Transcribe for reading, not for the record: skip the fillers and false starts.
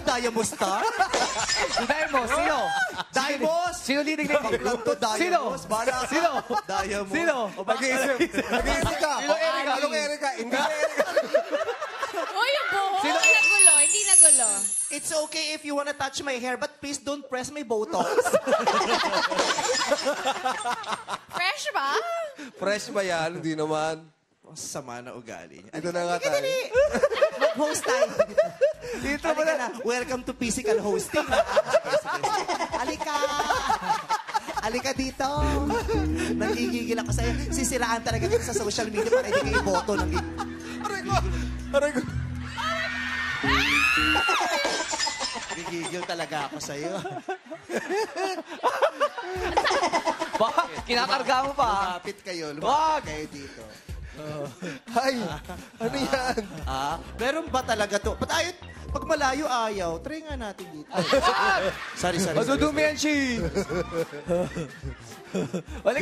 Diamond Star? Daimos, sino? Diamond? Sino leading lady? Baklang to, Diamond. Sino? Diamond. Sino? Nag-iisip. Nag-iisip ka. Sino Erika? Anong Erika? Hindi na Erika. Uy, yung buhok. Sino? Hindi nagulo, hindi nagulo. It's okay if you wanna touch my hair, but please don't press my botox. Fresh ba? Fresh ba yan? Hindi naman. Sama na ugali niya. Ito na nga tayo. Mag-host tayo. Dito Halika mo na. na. Welcome to physical hosting. Halika. Halika dito. Nagigigil ako sa'yo. Sisiraan talaga kita sa social media para hindi kayo iboto. Aray ko. Aray ko. Nagigigil talaga ako sa'yo. Kinakarga mo pa. Lumapit kayo. Wag! Lumapit kayo dito. Ay, ano yan? Meron ba talaga to? Pag malayo ayaw, try nga natin dito. Sorry. Madudumi yan, Chi. Wala